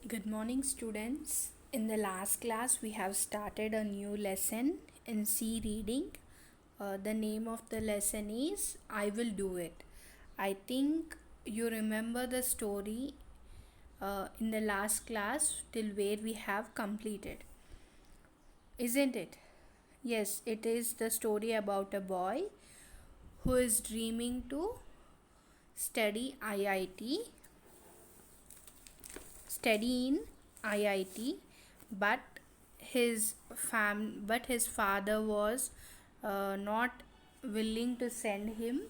Good morning, students. In the last class, we have started a new lesson in C reading. The name of the lesson is I Will Do It. I think you remember the story in the last class till where we have completed, isn't it? Yes, it is the story about a boy who is dreaming to study IIT, study in IIT, but his father was not willing to send him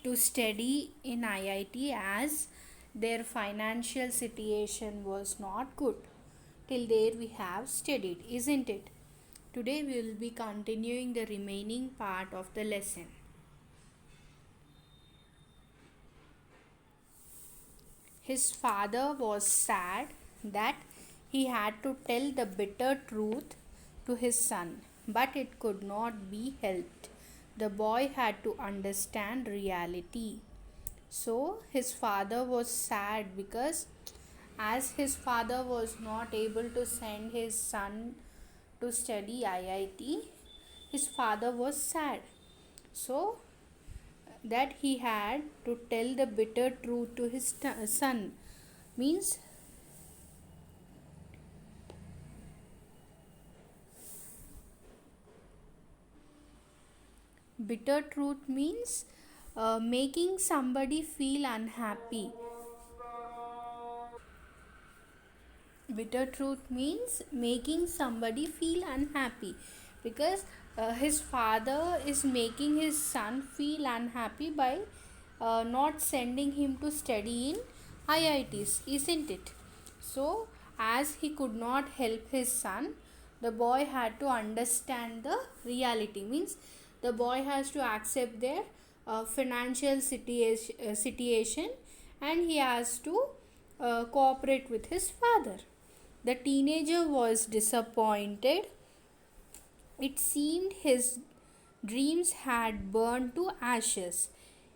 to study in IIT as their financial situation was not good. Till there we have studied, isn't it? Today we will be continuing the remaining part of the lesson. His father was sad that he had to tell the bitter truth to his son, but it could not be helped. The boy had to understand reality. So his father was sad because, as his father was not able to send his son to study IIT, his father was sad. So that he had to tell the bitter truth to his son means bitter truth means making somebody feel unhappy. Bitter truth means making somebody feel unhappy because his father is making his son feel unhappy by not sending him to study in IITs, isn't it? So, as he could not help his son, the boy had to understand the reality. Means the boy has to accept their financial situation, and he has to cooperate with his father. The teenager was disappointed. It seemed his dreams had burned to ashes.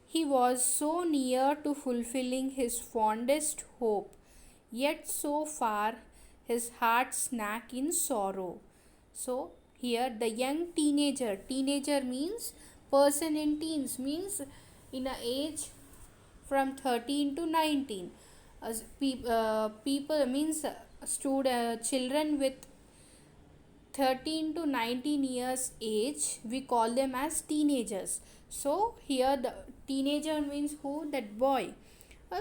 He was so near to fulfilling his fondest hope, yet so far his heart sank in sorrow. So, here the young teenager means person in teens, means in a age from 13 to 19. People means children with 13 to 19 years age, we call them as teenagers. So here the teenager means who? That boy.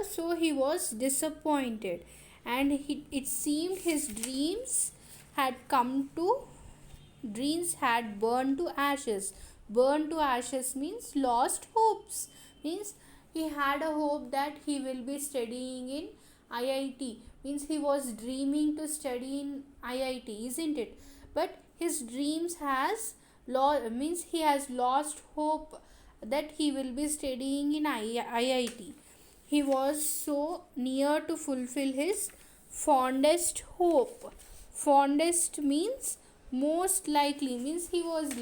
So he was disappointed, and it seemed his dreams had burned to ashes. Burned to ashes means lost hopes. Means he had a hope that he will be studying in IIT. Means he was dreaming to study in IIT, isn't it? But his dreams has means he has lost hope that he will be studying in IIT. He was so near to fulfill his fondest hope. Fondest means most likely, means he was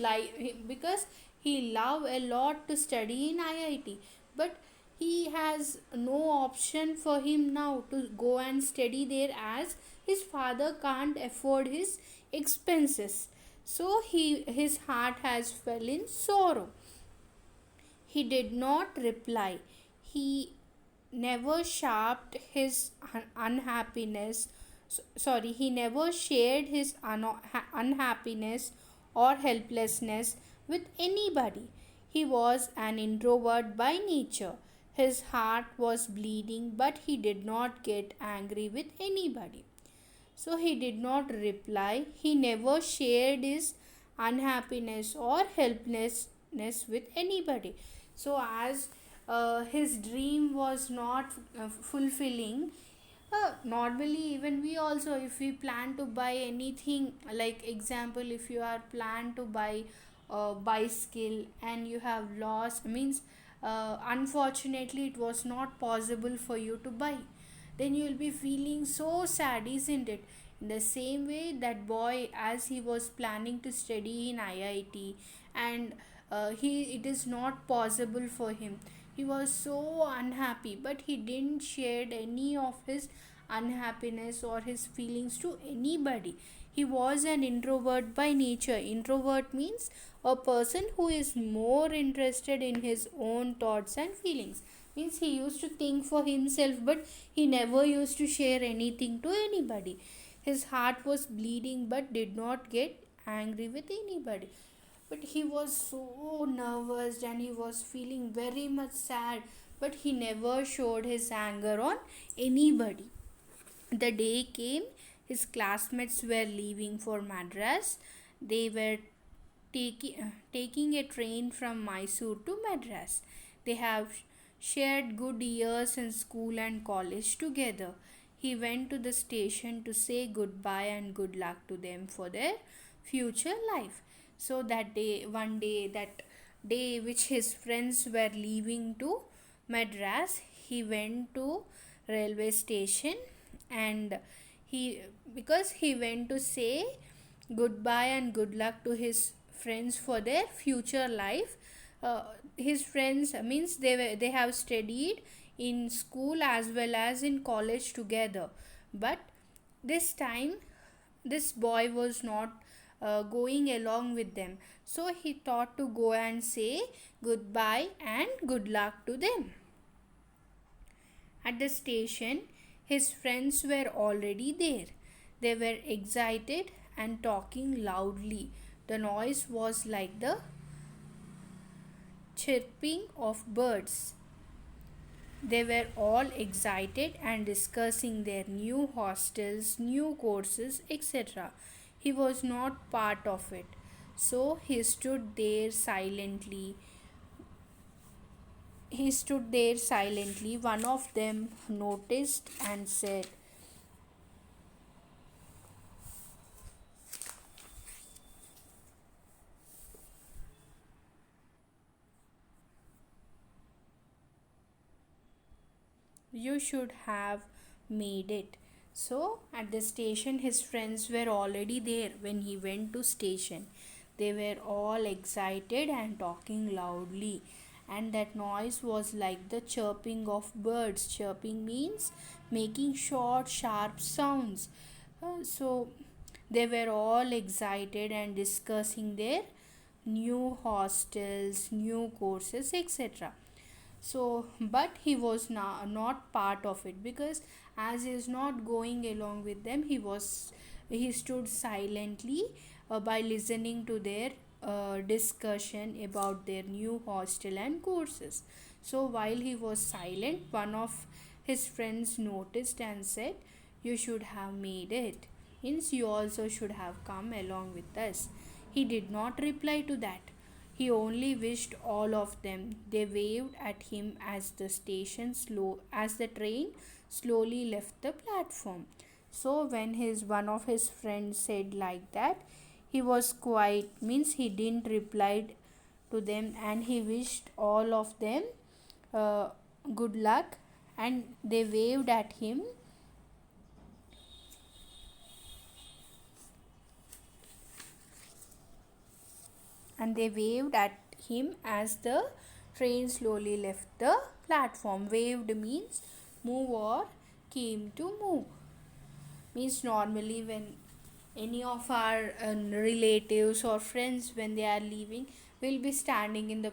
because he loved a lot to study in IIT, but he has no option for him now to go and study there as his father can't afford his expenses. So his heart has fell in sorrow. He did not reply. He never sharped his unhappiness. Sorry, he never shared his unhappiness or helplessness with anybody. He was an introvert by nature. His heart was bleeding, but he did not get angry with anybody. So he did not reply. He never shared his unhappiness or helplessness with anybody. So, as his dream was not fulfilling, normally even we also, if we plan to buy anything, like example, if you are plan to buy a bicycle and you have lost, means unfortunately it was not possible for you to buy, then you will be feeling so sad, isn't it? In the same way, that boy, as he was planning to study in IIT, and it is not possible for him, he was so unhappy, but he didn't share any of his unhappiness or his feelings to anybody. He was an introvert by nature. Introvert means a person who is more interested in his own thoughts and feelings. Means he used to think for himself, but he never used to share anything to anybody. His heart was bleeding but did not get angry with anybody. But he was so nervous and he was feeling very much sad, but he never showed his anger on anybody. The day came, his classmates were leaving for Madras. They were taking a train from Mysore to Madras. They have shared good years in school and college together. He went to the station to say goodbye and good luck to them for their future life. So that day which his friends were leaving to Madras, he went to railway station, and he because he went to say goodbye and good luck to his friends for their future life. His friends means they have studied in school as well as in college together, but this time this boy was not going along with them, so he thought to go and say goodbye and good luck to them. At the station, his friends were already there. They were excited and talking loudly. The noise was like the chirping of birds. They were all excited and discussing their new hostels, new courses, etc. He was not part of it. So he stood there silently. One of them noticed and said, "You should have made it." So at the station, his friends were already there when he went to station. They were all excited and talking loudly, and that noise was like the chirping of birds. Chirping means making short, sharp sounds. So they were all excited and discussing their new hostels, new courses, etc. So but he was not part of it, because as he is not going along with them, he stood silently by listening to their discussion about their new hostel and courses. So while he was silent, one of his friends noticed and said, "You should have made it. Means you also should have come along with us." He did not reply to that. He only wished all of them. They waved at him as the train slowly left the platform. So when his one of his friends said like that, he was quiet, means he didn't reply to them, and he wished all of them uh, good luck, and they waved at him and they waved at him as the train slowly left the platform. Waved means move or came to move. Means normally when any of our relatives or friends, when they are leaving, will be standing in the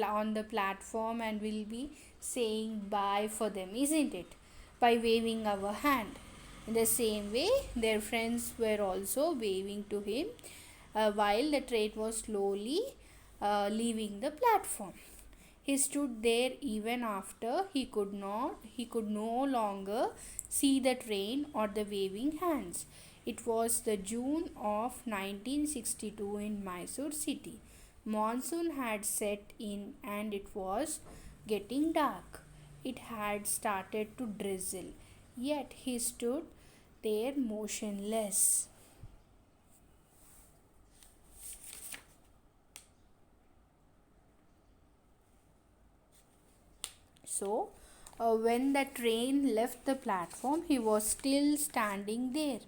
on the platform and will be saying bye for them, isn't it, by waving our hand. In the same way, their friends were also waving to him while the train was slowly leaving the platform. He stood there even after he could no longer see the train or the waving hands. It was the June of 1962 in Mysore city. Monsoon had set in and it was getting dark. It had started to drizzle. Yet he stood there motionless. So, when the train left the platform, he was still standing there,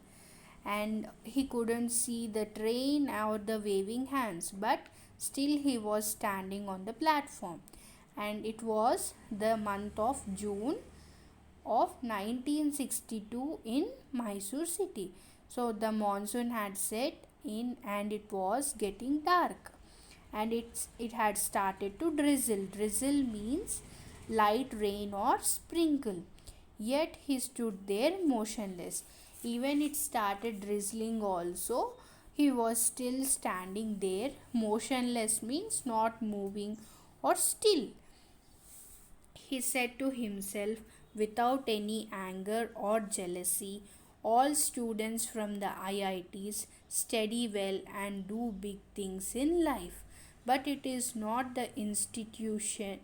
and he couldn't see the train or the waving hands, but still he was standing on the platform. And it was the month of June of 1962 in Mysore city. So the monsoon had set in and it was getting dark, and it had started to drizzle. Drizzle means light rain or sprinkle. Yet he stood there motionless. Even it started drizzling also, he was still standing there. Motionless means not moving or still. He said to himself without any anger or jealousy, all students from the IITs study well and do big things in life. But it is not the institution.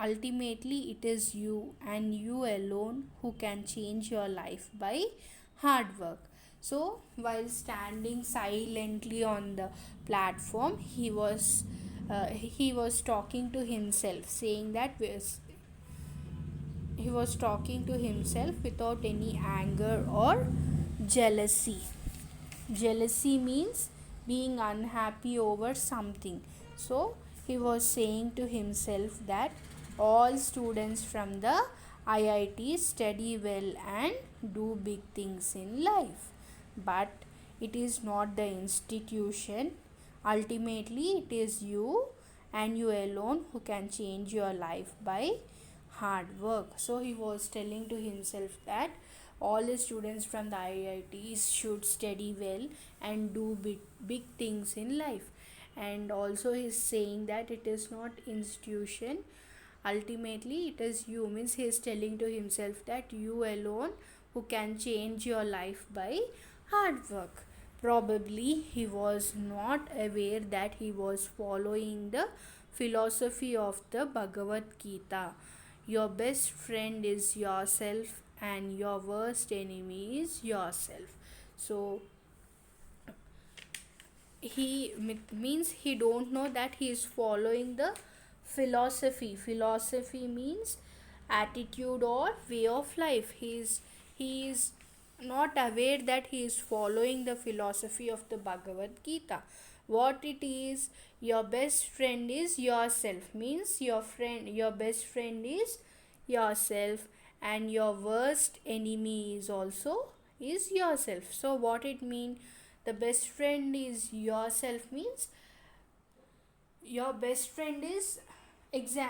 Ultimately, it is you and you alone who can change your life by hard work. So, while standing silently on the platform, he was talking to himself, saying that he was talking to himself without any anger or jealousy. Jealousy means being unhappy over something. So he was saying to himself that all students from the IIT study well and do big things in life. But it is not the institution. Ultimately, it is you and you alone who can change your life by hard work. So he was telling to himself that all the students from the IITs should study well and do big things in life. And also he's saying that it is not institution, ultimately it is you, means he is telling to himself that you alone who can change your life by hard work. Probably he was not aware that he was following the philosophy of the Bhagavad Gita. Your best friend is yourself and your worst enemy is yourself. So he means he don't know that he is following the philosophy means attitude or way of life. He is not aware that he is following the philosophy of the Bhagavad Gita. What it is, your best friend is yourself, means your best friend is yourself, and your worst enemy is yourself. So what it mean, the best friend is yourself means your best friend is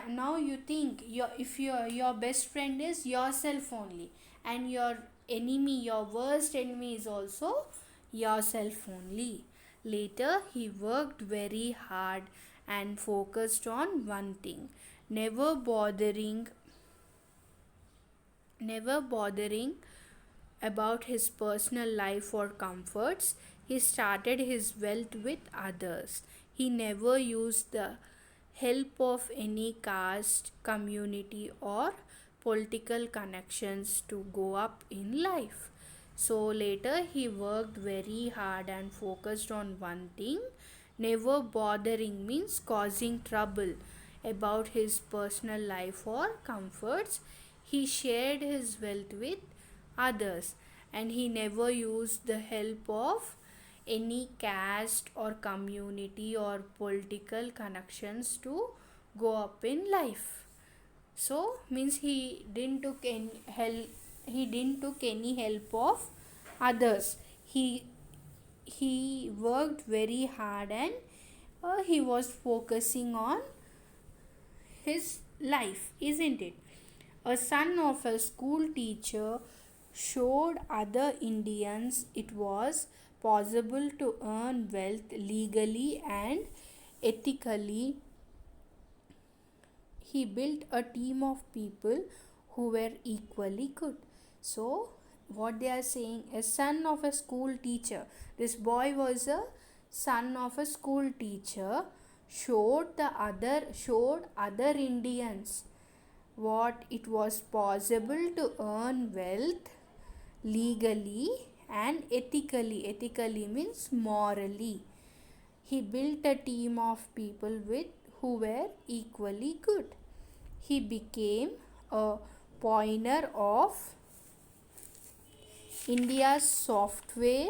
now you think your best friend is yourself only, and your worst enemy is also yourself only. Later he worked very hard and focused on one thing, never bothering never bothering about his personal life or comforts. He started his wealth with others. He never used the help of any caste, community, or political connections to go up in life. So later he worked very hard and focused on one thing. Never bothering means causing trouble about his personal life or comforts. He shared his wealth with others, and he never used the help of any caste or community or political connections to go up in life. So means he didn't took any help of others. He worked very hard, and he was focusing on his life, isn't it? A son of a school teacher showed other Indians it was possible to earn wealth legally and ethically. He built a team of people who were equally good. So, what they are saying, a son of a school teacher. This boy was a son of a school teacher, showed other Indians what it was possible to earn wealth legally and ethically. Ethically means morally. He built a team of people who were equally good. He became a pioneer of India's software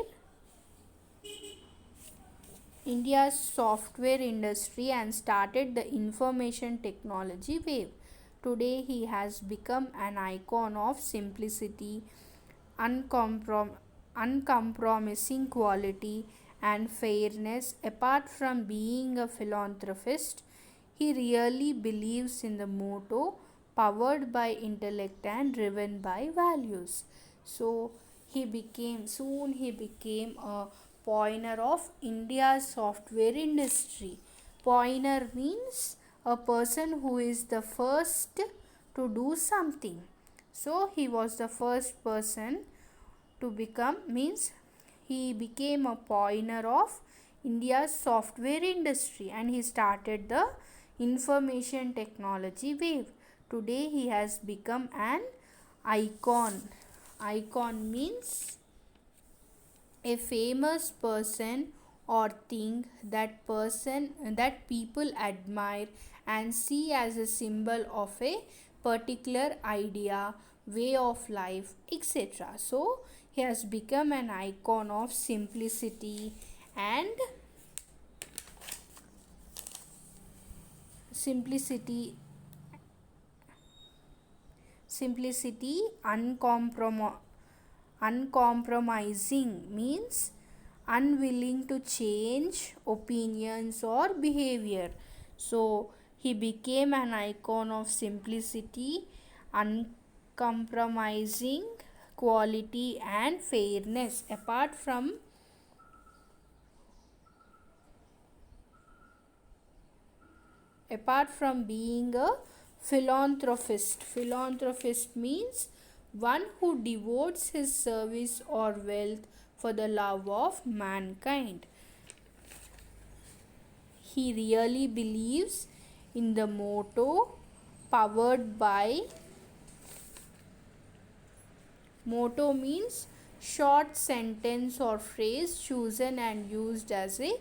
industry and started the information technology wave. Today he has become an icon of simplicity, uncomprom- uncompromising quality, and fairness. Apart from being a philanthropist, he really believes in the motto powered by intellect and driven by values. So he became a pioneer of India's software industry. Pioneer means a person who is the first to do something. So he was the first person to become, means he became a pioneer of India's software industry, and he started the information technology wave. Today he has become an icon. Icon means a famous person or thing that people admire and see as a symbol of a particular idea, way of life, etc. So he has become an icon of and simplicity simplicity uncompromising means unwilling to change opinions or behavior. So he became an icon of simplicity, uncompromising quality, and fairness. Apart from being a philanthropist means one who devotes his service or wealth for the love of mankind. He really believes in the motto powered by motto means short sentence or phrase chosen and used as a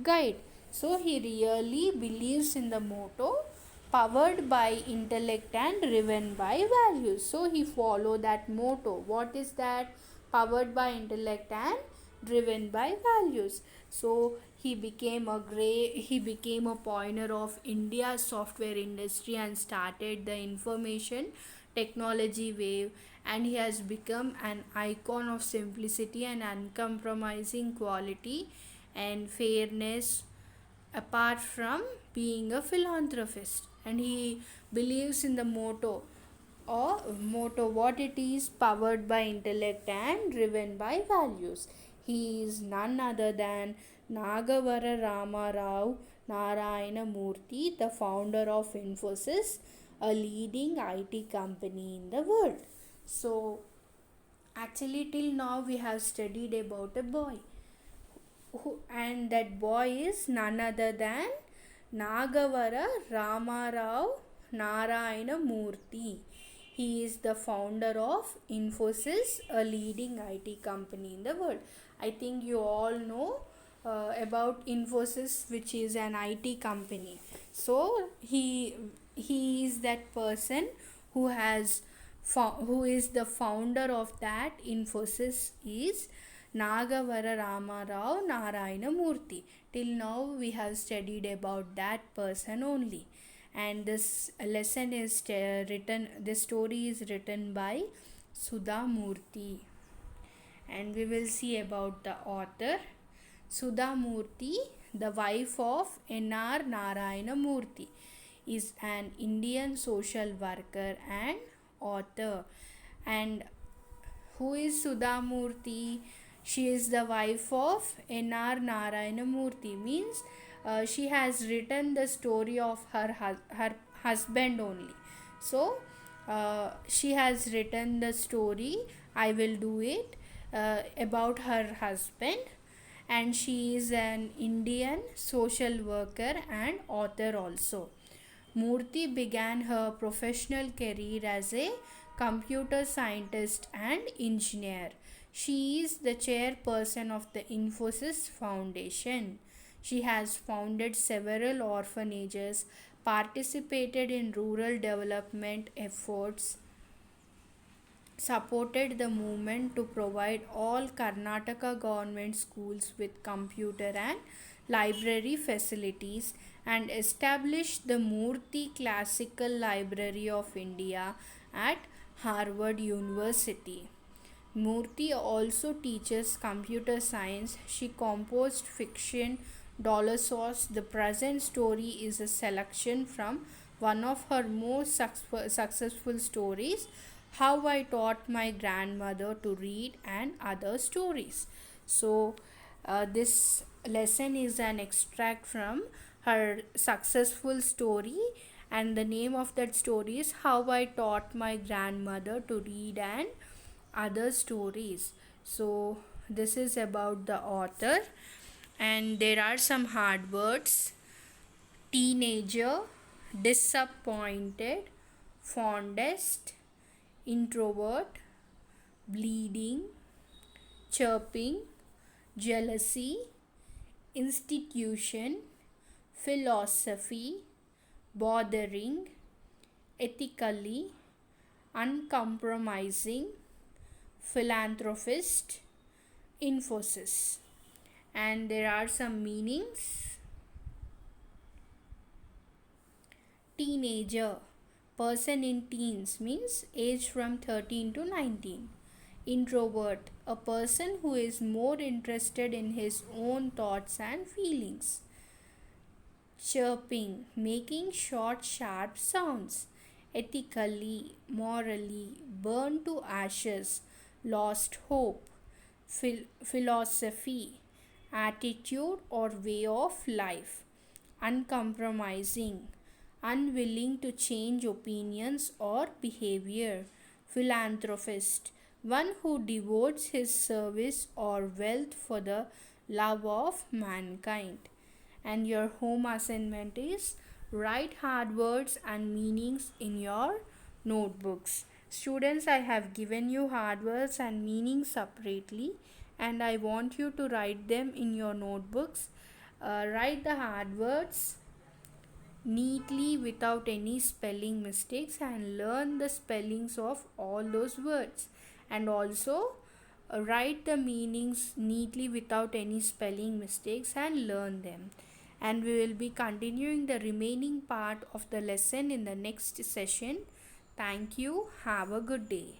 guide. So he really believes in the motto powered by intellect and driven by values. So he follow that motto. What is that? Powered by intellect and driven by values. So he became a pioneer of India's software industry and started the information technology wave, and he has become an icon of simplicity and uncompromising quality and fairness, apart from being a philanthropist. And he believes in the motto what it is, powered by intellect and driven by values. He is none other than Nagavara Ramarao Narayana Murthy, the founder of Infosys, a leading IT company in the world. So actually till now we have studied about a boy and that boy is none other than Nagavara Ramarao Narayana Murthy. He is the founder of Infosys, a leading IT company in the world. I think you all know about Infosys, which is an IT company. So he is that person who who is the founder of that Infosys is Nagavara Ramarao Narayana Murthy. Till now we have studied about that person only, and this lesson is written. This story is written by Sudha Murthy, and we will see about the author. Sudha Murthy, the wife of N.R. Narayana Murthy, is an Indian social worker and author. And who is Sudha Murthy? She is the wife of N.R. Narayana Murthy. Means she has written the story of her husband only. So she has written the story. I will do it about her husband, and she is an Indian social worker and author also. Murthy began her professional career as a computer scientist and engineer. She is the chairperson of the Infosys Foundation. She has founded several orphanages, participated in rural development efforts, supported the movement to provide all Karnataka government schools with computer and library facilities, and established the Murthy Classical Library of India at Harvard University. Murthy also teaches computer science. She composed fiction Dollar Sauce. The present story is a selection from one of her most successful stories, How I Taught My Grandmother to Read and Other Stories. So, this lesson is an extract from her successful story, and the name of that story is How I Taught My Grandmother to Read and Other Stories. So, this is about the author, and there are some hard words: teenager, disappointed, fondest, introvert, bleeding, chirping, jealousy, institution, philosophy, bothering, ethically, uncompromising, philanthropist, Infosys. And there are some meanings. Teenager, person in teens, means age from 13 to 19. Introvert, a person who is more interested in his own thoughts and feelings. Chirping, making short sharp sounds. Ethically, morally, burned to ashes, lost hope. Philosophy, attitude or way of life. Uncompromising, unwilling to change opinions or behavior. Philanthropist, one who devotes his service or wealth for the love of mankind. And your home assignment is write hard words and meanings in your notebooks. Students, I have given you hard words and meanings separately, and I want you to write them in your notebooks. Write the hard words neatly without any spelling mistakes and learn the spellings of all those words, and also write the meanings neatly without any spelling mistakes and learn them. And we will be continuing the remaining part of the lesson in the next session. Thank you. Have a good day.